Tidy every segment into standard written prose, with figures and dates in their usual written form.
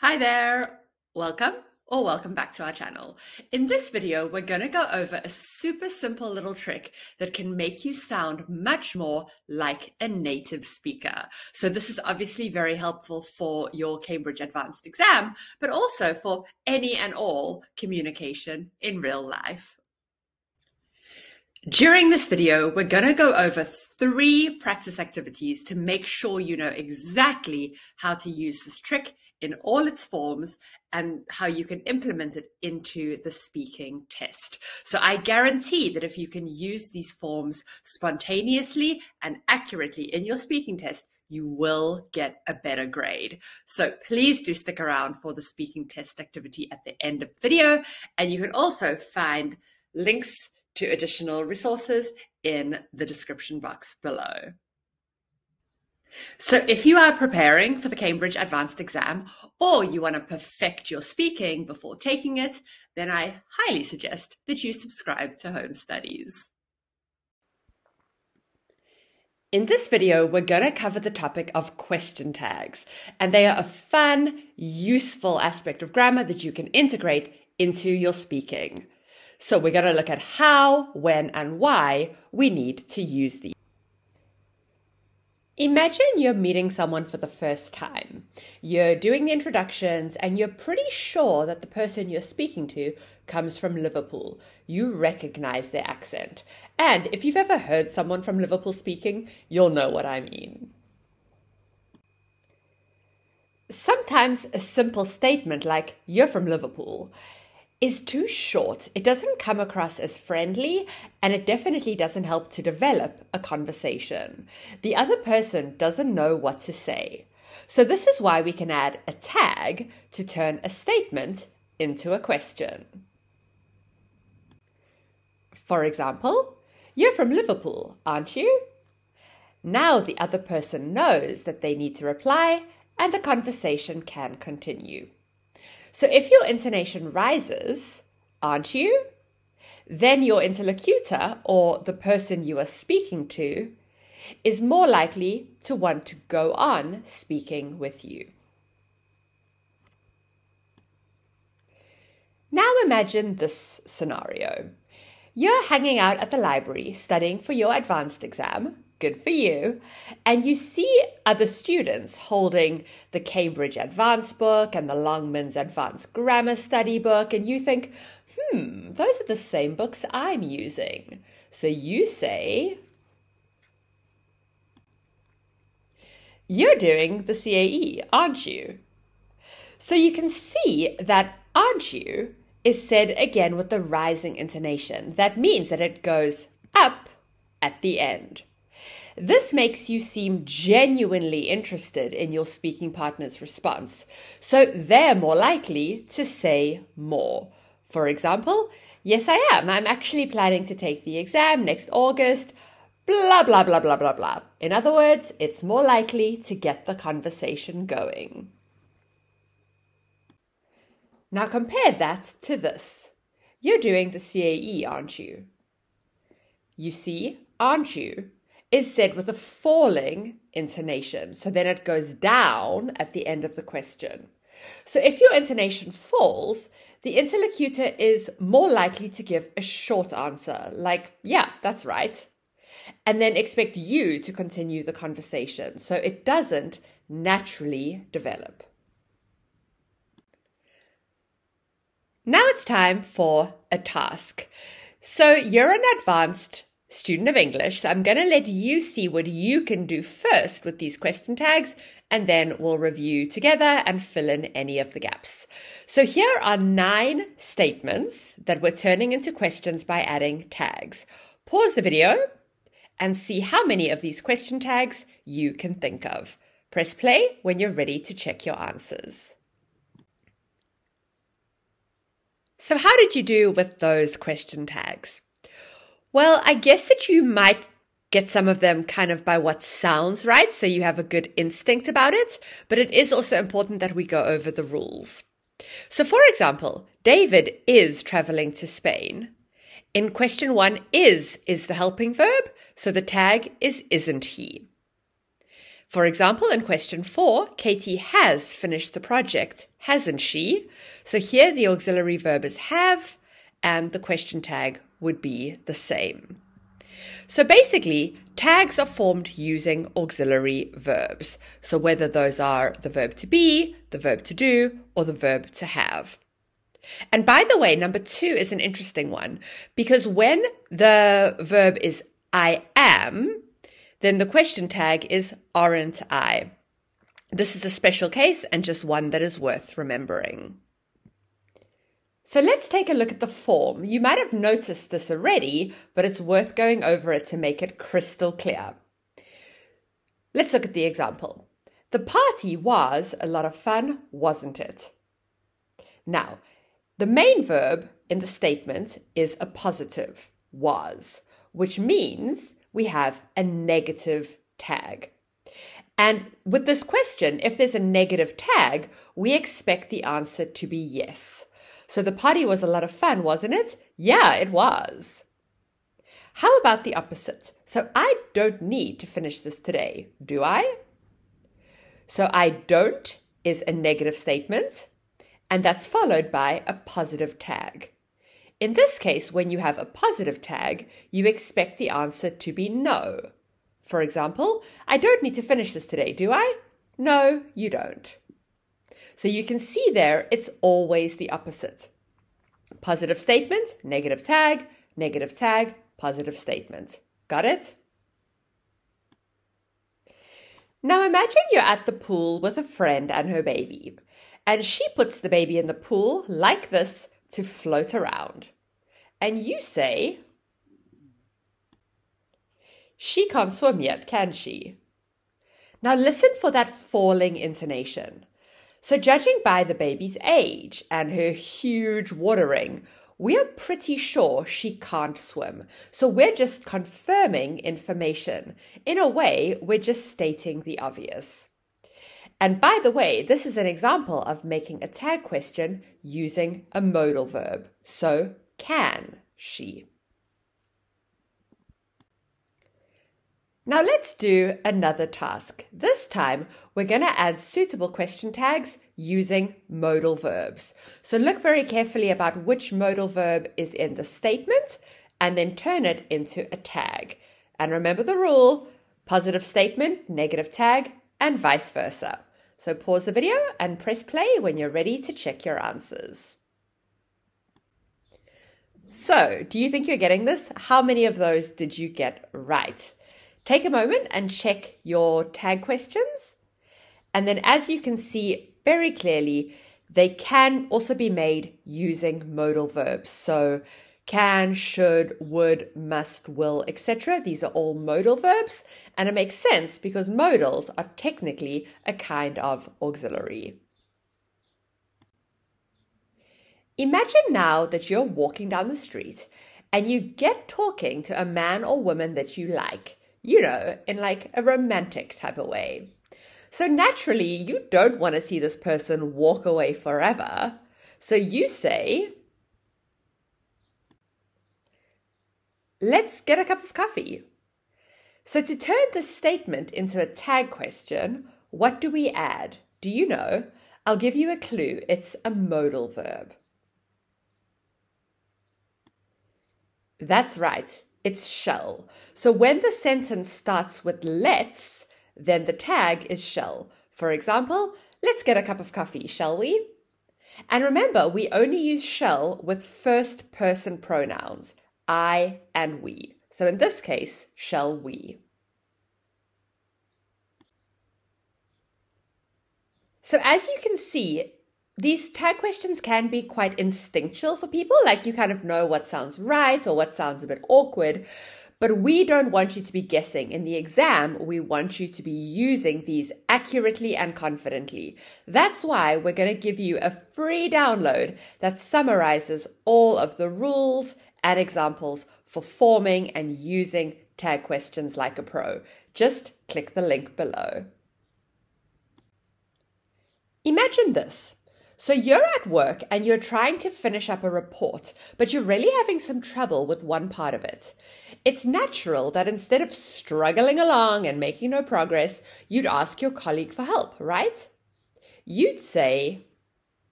Hi there, welcome back to our channel. In this video, we're going to go over a super simple little trick that can make you sound much more like a native speaker. So this is obviously very helpful for your Cambridge Advanced exam, but also for any and all communication in real life. During this video, we're going to go over 3 practice activities to make sure you know exactly how to use this trick in all its forms and how you can implement it into the speaking test. So I guarantee that if you can use these forms spontaneously and accurately in your speaking test, you will get a better grade. So please do stick around for the speaking test activity at the end of the video. And you can also find links to additional resources in the description box below. So if you are preparing for the Cambridge Advanced exam, or you want to perfect your speaking before taking it, then I highly suggest that you subscribe to Home Studies. In this video, we're going to cover the topic of question tags, and they are a fun, useful aspect of grammar that you can integrate into your speaking. So we're going to look at how, when, and why we need to use these. Imagine you're meeting someone for the first time. You're doing the introductions and you're pretty sure that the person you're speaking to comes from Liverpool. You recognize their accent. And if you've ever heard someone from Liverpool speaking, you'll know what I mean. Sometimes a simple statement like, "You're from Liverpool," is too short. It doesn't come across as friendly, and it definitely doesn't help to develop a conversation. The other person doesn't know what to say. So this is why we can add a tag to turn a statement into a question. For example, "You're from Liverpool, aren't you?" Now the other person knows that they need to reply, and the conversation can continue. So if your intonation rises, "Aren't you?" then your interlocutor, or the person you are speaking to, is more likely to want to go on speaking with you. Now imagine this scenario. You're hanging out at the library studying for your advanced exam. Good for you. And you see other students holding the Cambridge Advanced book and the Longman's Advanced Grammar Study book, and you think, those are the same books I'm using. So you say, "You're doing the CAE, aren't you?" So you can see that "aren't you" is said again with the rising intonation. That means that it goes up at the end. This makes you seem genuinely interested in your speaking partner's response, so they're more likely to say more. For example, "Yes, I am. I'm actually planning to take the exam next August, blah, blah, blah, blah, blah, blah." In other words, it's more likely to get the conversation going. Now compare that to this. "You're doing the CAE, aren't you?" You see, "aren't you" is said with a falling intonation, so then it goes down at the end of the question. So if your intonation falls, the interlocutor is more likely to give a short answer, like, "Yeah, that's right," and then expect you to continue the conversation, so it doesn't naturally develop. Now it's time for a task. So you're an advanced student of English, so I'm going to let you see what you can do first with these question tags, and then we'll review together and fill in any of the gaps. So here are 9 statements that we're turning into questions by adding tags. Pause the video and see how many of these question tags you can think of. Press play when you're ready to check your answers. So how did you do with those question tags? Well, I guess that you might get some of them kind of by what sounds right, so you have a good instinct about it, but it is also important that we go over the rules. So for example, David is traveling to Spain. In question 1, is the helping verb, so the tag is "isn't he?" For example, in question 4, Katie has finished the project, hasn't she? So here the auxiliary verb is have, and the question tag would be the same. So basically, tags are formed using auxiliary verbs. So whether those are the verb to be, the verb to do, or the verb to have. And by the way, number 2 is an interesting one, because when the verb is I am, then the question tag is aren't I. This is a special case and just one that is worth remembering. So let's take a look at the form. You might have noticed this already, but it's worth going over it to make it crystal clear. Let's look at the example. The party was a lot of fun, wasn't it? Now, the main verb in the statement is a positive, was, which means we have a negative tag. And with this question, if there's a negative tag, we expect the answer to be yes. So the party was a lot of fun, wasn't it? Yeah, it was. How about the opposite? So I don't need to finish this today, do I? So I don't is a negative statement, and that's followed by a positive tag. In this case, when you have a positive tag, you expect the answer to be no. For example, I don't need to finish this today, do I? No, you don't. So you can see there, it's always the opposite. Positive statement, negative tag, positive statement. Got it? Now imagine you're at the pool with a friend and her baby, and she puts the baby in the pool like this to float around. And you say, she can't swim yet, can she? Now listen for that falling intonation. So judging by the baby's age and her huge water ring, we are pretty sure she can't swim. So we're just confirming information. In a way, we're just stating the obvious. And by the way, this is an example of making a tag question using a modal verb. So, can she? Now let's do another task. This time, we're going to add suitable question tags using modal verbs. So look very carefully about which modal verb is in the statement and then turn it into a tag. And remember the rule, positive statement, negative tag, and vice versa. So pause the video and press play when you're ready to check your answers. So, do you think you're getting this? How many of those did you get right? Take a moment and check your tag questions. And then as you can see very clearly, they can also be made using modal verbs. So can, should, would, must, will, etc. These are all modal verbs. And it makes sense because modals are technically a kind of auxiliary. Imagine now that you're walking down the street and you get talking to a man or woman that you like. You know, in like a romantic type of way. So naturally, you don't want to see this person walk away forever. So you say, let's get a cup of coffee. So to turn this statement into a tag question, what do we add? Do you know? I'll give you a clue. It's a modal verb. That's right. It's shall. So when the sentence starts with let's, then the tag is shall. For example, let's get a cup of coffee, shall we? And remember, we only use shall with first person pronouns, I and we. So in this case, shall we. So as you can see, these tag questions can be quite instinctual for people, like you kind of know what sounds right or what sounds a bit awkward, but we don't want you to be guessing. In the exam, we want you to be using these accurately and confidently. That's why we're going to give you a free download that summarizes all of the rules and examples for forming and using tag questions like a pro. Just click the link below. Imagine this. So you're at work and you're trying to finish up a report, but you're really having some trouble with one part of it. It's natural that instead of struggling along and making no progress, you'd ask your colleague for help, right? You'd say,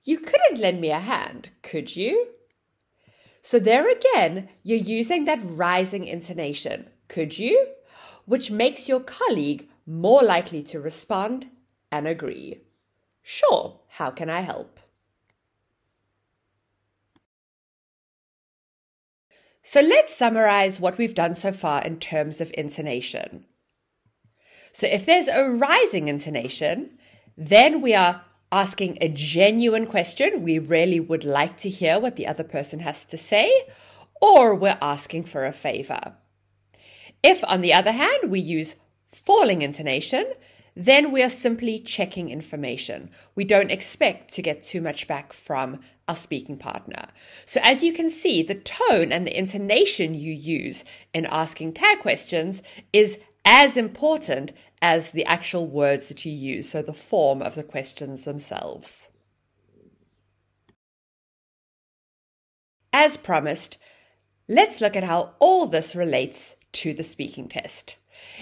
"You couldn't lend me a hand, could you?" So there again, you're using that rising intonation, "could you?" which makes your colleague more likely to respond and agree. "Sure, how can I help?" So let's summarize what we've done so far in terms of intonation. So if there's a rising intonation, then we are asking a genuine question. We really would like to hear what the other person has to say, or we're asking for a favor. If, on the other hand, we use falling intonation, then we are simply checking information. We don't expect to get too much back from our speaking partner. So as you can see, the tone and the intonation you use in asking tag questions is as important as the actual words that you use, so the form of the questions themselves. As promised, let's look at how all this relates to the speaking test.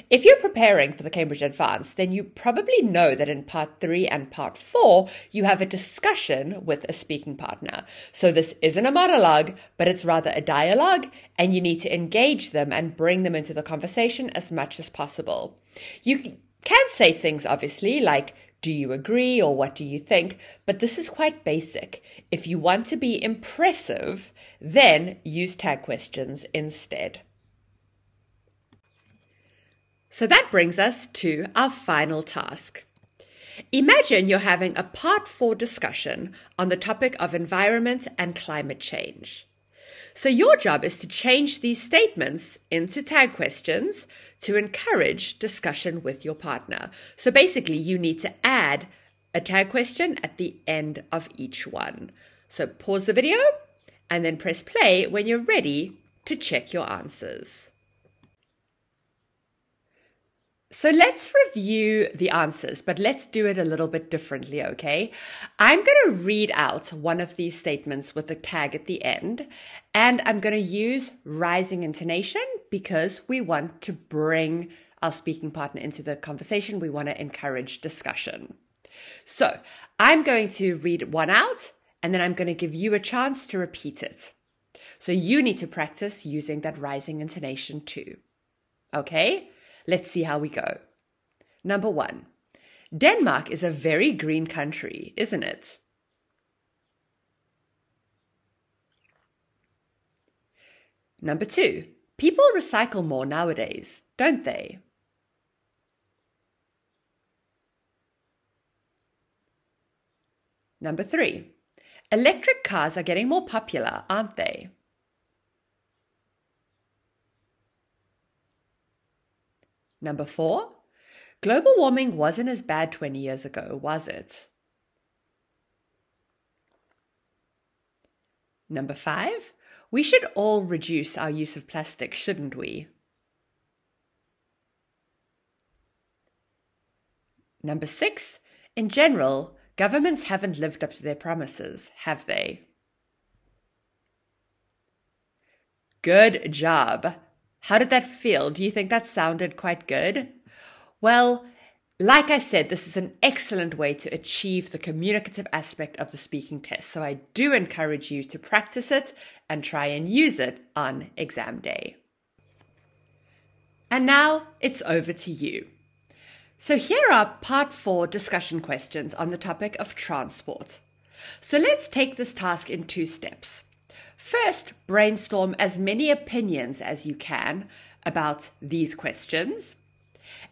If you're preparing for the Cambridge Advanced, then you probably know that in Part 3 and Part 4, you have a discussion with a speaking partner. So this isn't a monologue, but it's rather a dialogue, and you need to engage them and bring them into the conversation as much as possible. You can say things, obviously, like, "Do you agree?" or "What do you think?" But this is quite basic. If you want to be impressive, then use tag questions instead. So that brings us to our final task. Imagine you're having a Part 4 discussion on the topic of environment and climate change. So your job is to change these statements into tag questions to encourage discussion with your partner. So basically, you need to add a tag question at the end of each one. So pause the video and then press play when you're ready to check your answers. So let's review the answers, but let's do it a little bit differently, okay? I'm going to read out one of these statements with a tag at the end, and I'm going to use rising intonation because we want to bring our speaking partner into the conversation. We want to encourage discussion. So I'm going to read one out, and then I'm going to give you a chance to repeat it. So you need to practice using that rising intonation too. Okay? Let's see how we go. Number 1. Denmark is a very green country, isn't it? Number 2. People recycle more nowadays, don't they? Number 3. Electric cars are getting more popular, aren't they? Number 4, global warming wasn't as bad 20 years ago, was it? Number 5, we should all reduce our use of plastic, shouldn't we? Number 6, in general, governments haven't lived up to their promises, have they? Good job. How did that feel? Do you think that sounded quite good? Well, like I said, this is an excellent way to achieve the communicative aspect of the speaking test. So I do encourage you to practice it and try and use it on exam day. And now it's over to you. So here are Part 4 discussion questions on the topic of transport. So let's take this task in 2 steps. First, brainstorm as many opinions as you can about these questions.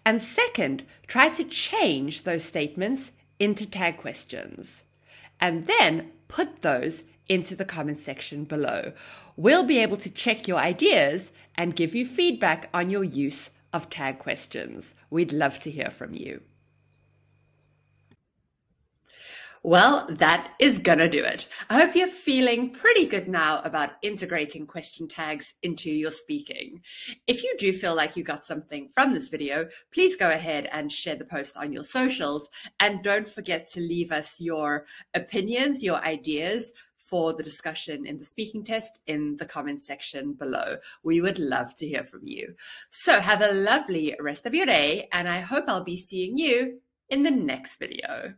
And second, try to change those statements into tag questions. And then put those into the comment section below. We'll be able to check your ideas and give you feedback on your use of tag questions. We'd love to hear from you. Well, that is gonna do it. I hope you're feeling pretty good now about integrating question tags into your speaking. If you do feel like you got something from this video, please go ahead and share the post on your socials. And don't forget to leave us your opinions, your ideas for the discussion in the speaking test in the comments section below. We would love to hear from you. So have a lovely rest of your day, and I hope I'll be seeing you in the next video.